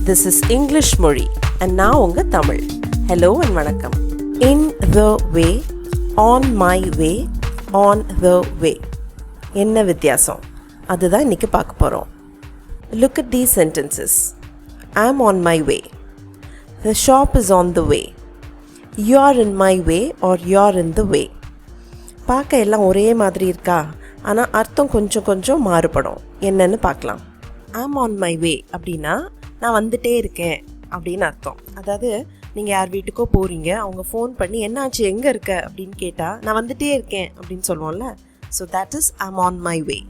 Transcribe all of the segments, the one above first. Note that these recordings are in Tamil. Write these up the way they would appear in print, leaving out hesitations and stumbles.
This is English Mozhi and now unga Tamil. Hello and vanakkam. In the way, on my way, on the way. என்ன வித்தியாசம்? அதுதான் இன்னைக்கு பார்க்க போறோம். Look at these sentences. I'm on my way. The shop is on the way. You are in my way or you are in the way. பார்க்க எல்லாம் ஒரே மாதிரி இருக்கா? ஆனால் அர்த்தம் கொஞ்சம் கொஞ்சம் மாறுபடும். என்னன்னு பார்க்கலாம். I'm on my way அப்படின்னா நான் வந்துட்டே இருக்கேன் அப்படின்னு அர்த்தம். அதாவது நீங்கள் யார் வீட்டுக்கோ போகிறீங்க, அவங்க ஃபோன் பண்ணி என்னாச்சு எங்கே இருக்க அப்படின்னு கேட்டால் நான் வந்துட்டே இருக்கேன் அப்படின்னு சொல்லுவோம்ல. So that is I'm on my way.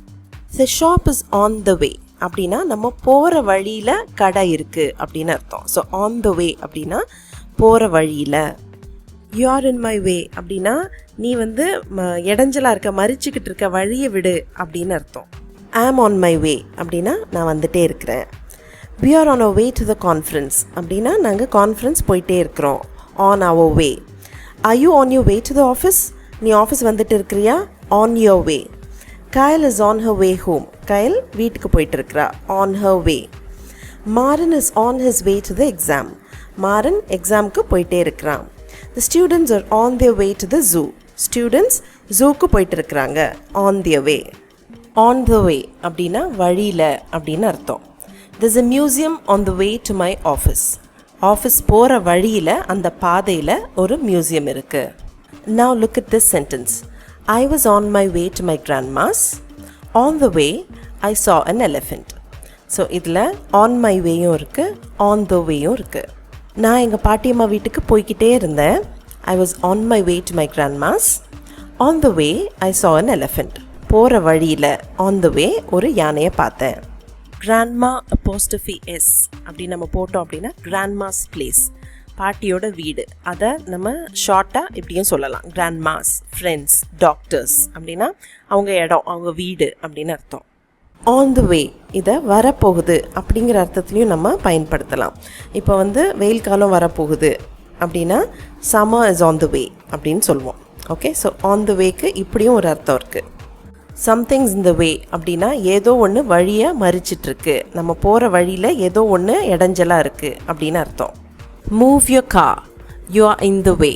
The shop is on the way அப்படின்னா நம்ம போகிற வழியில் கடை இருக்குது அப்படின்னு அர்த்தம். ஸோ on the way அப்படின்னா போகிற வழியில். You are in my way அப்படின்னா நீ இடைஞ்சலாக இருக்க, மறிச்சுக்கிட்டு இருக்க, வழியை விடு அப்படின்னு அர்த்தம். I'm on my way அப்படின்னா நான் வந்துட்டே இருக்கிறேன். We are on our way to the conference அப்படின்னா நாங்கள் கான்ஃபரன்ஸ் போயிட்டே இருக்கிறோம். On our way. Are you on your way to the office? நீ ஆஃபீஸ் வந்துட்டு இருக்கிறியா? On your way. Kyle is on her way home. Kyle வீட்டுக்கு போயிட்டு இருக்கிறா. On her way. Maran is on his way to the exam. Maran எக்ஸாமுக்கு போயிட்டே இருக்கிறான். The students are on their way to the zoo. Students ஜூக்கு போயிட்டு இருக்கிறாங்க. On their way. On the way அப்படின்னா வழியில் அப்படின்னு அர்த்தம். There's a museum on the way to my office. Office போகிற வழியில் அந்த பாதையில் ஒரு மியூசியம் இருக்குது. Now look at this sentence. I was on my way to my grandma's. On the way I saw an elephant. So இதில் on my wayயும் இருக்குது, on the wayயும் இருக்குது. நான் எங்கள் பாட்டியம்மா வீட்டுக்கு போய்கிட்டே இருந்தேன். I was on my way to my grandma's. On the way I saw an elephant. போகிற வழியில் on the way ஒரு யானையை பார்த்தேன். கிராண்ட்மா அப்போஸ்டஃபி எஸ் அப்படி நம்ம போட்டோம் அப்படின்னா கிராண்ட்மாஸ் பிளேஸ், பாட்டியோட வீடு. அதை நம்ம ஷார்ட்டாக இப்படியும் சொல்லலாம். கிராண்ட்மாஸ், ஃப்ரெண்ட்ஸ், டாக்டர்ஸ் அப்படின்னா அவங்க இடம், அவங்க வீடு அப்படின்னு அர்த்தம். ஆன் த வே இதை வரப்போகுது அப்படிங்கிற அர்த்தத்துலையும் நம்ம பயன்படுத்தலாம். இப்போ வெயில் காலம் வரப்போகுது அப்படின்னா சம்மர் இஸ் ஆன் த வே அப்படின்னு சொல்லுவோம். Okay, so on the week இப்படியும் ஒரு அர்த்தம் இருக்குது. சம்திங்ஸ் இன் த வே அப்படின்னா ஏதோ ஒன்று வழியை மறிச்சிட்ருக்கு, நம்ம போகிற வழியில் ஏதோ ஒன்று இடைஞ்சலாக இருக்குது அப்படின்னு அர்த்தம். Move your car, you are in the way.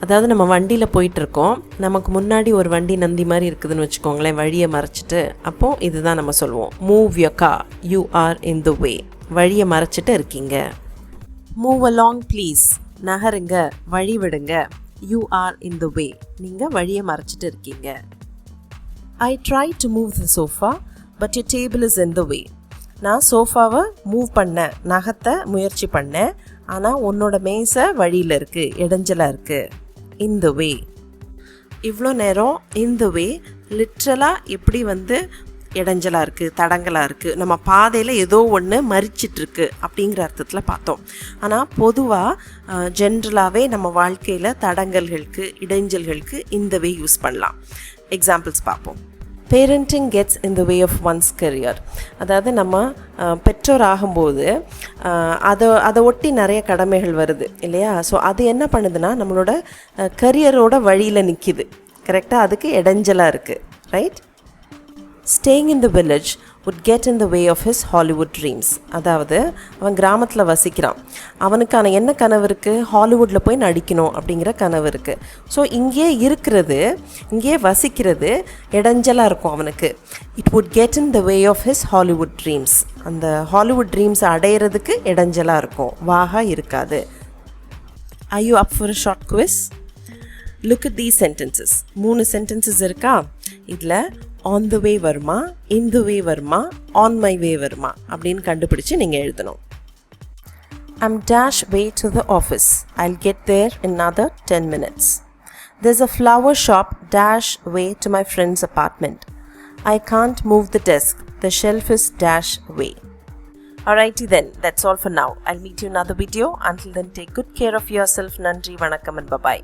அதாவது நம்ம வண்டியில் போயிட்டுருக்கோம், நமக்கு முன்னாடி ஒரு வண்டி நந்தி மாதிரி இருக்குதுன்னு வச்சுக்கோங்களேன், வழியை மறைச்சிட்டு. அப்போது இதுதான் நம்ம சொல்லுவோம், move your car, you are in the way. வழியை மறைச்சிட்டு இருக்கீங்க. மூவ் அலாங் ப்ளீஸ், நகருங்க, வழி விடுங்க. யூ ஆர் இன் த வே, நீங்கள் வழியை மறைச்சிட்டு இருக்கீங்க. I tried to move the sofa, but your table is in the way. நான் சோஃபாவை மூவ் பண்ணேன், நகத்தை முயற்சி பண்ணேன், ஆனால் உன்னோட மேசை வழியில் இருக்குது, இடைஞ்சலாக இருக்குது. In the way. இவ்வளோ நேரம் in the way லிட்ரலாக எப்படி இடைஞ்சலாக இருக்குது, தடங்கலாக இருக்குது, நம்ம பாதையில் ஏதோ ஒன்று மறிச்சிட்ருக்கு அப்படிங்கிற அர்த்தத்தில் பார்த்தோம். ஆனால் பொதுவாக ஜென்ரலாகவே நம்ம வாழ்க்கையில் தடங்கல்களுக்கு, இடைஞ்சல்களுக்கு இந்த வே யூஸ் பண்ணலாம். எக்ஸாம்பிள்ஸ் பார்ப்போம். Parenting gets in the way of one's career. அதாவது நம்ம பெற்றோர் ஆகும்போது அதை ஒட்டி நிறைய கடமைகள் வருது இல்லையா? ஸோ அது என்ன பண்ணுதுன்னா நம்மளோட கரியரோட வழியில் நிற்கிது. கரெக்டாக, அதுக்கு இடைஞ்சலாக இருக்குது. Right? Staying in the village would get in the way of his Hollywood dreams. அதாவது அவன் கிராமத்தில் வசிக்கிறான், அவனுக்கான என்ன கனவு இருக்குது? ஹாலிவுட்டில் போய் நடிக்கணும் அப்படிங்கிற கனவு இருக்குது. ஸோ இங்கே இருக்கிறது, இங்கே வசிக்கிறது இடைஞ்சலாக இருக்கும் அவனுக்கு. It would get in the way of his Hollywood dreams. அந்த ஹாலிவுட் ட்ரீம்ஸை அடையிறதுக்கு இடைஞ்சலாக இருக்கும், வாகா இருக்காது. Are you up for a short quiz? Look at these sentences. 3 sentences இருக்கா? இதில் on the way வருமா, in the way வருமா, on my way வருமா அப்படின்னு கண்டுபிடிச்சு நீங்கள் எழுதணும். I'm dash way to the office. I'll get there in another 10 minutes. There's a flower shop dash way to my friend's apartment. I can't move the desk. The shelf is dash way. Alrighty then, that's all for now. I'll meet you in another video. Until then, take good care of yourself. Nandri, vanakkam and bye-bye.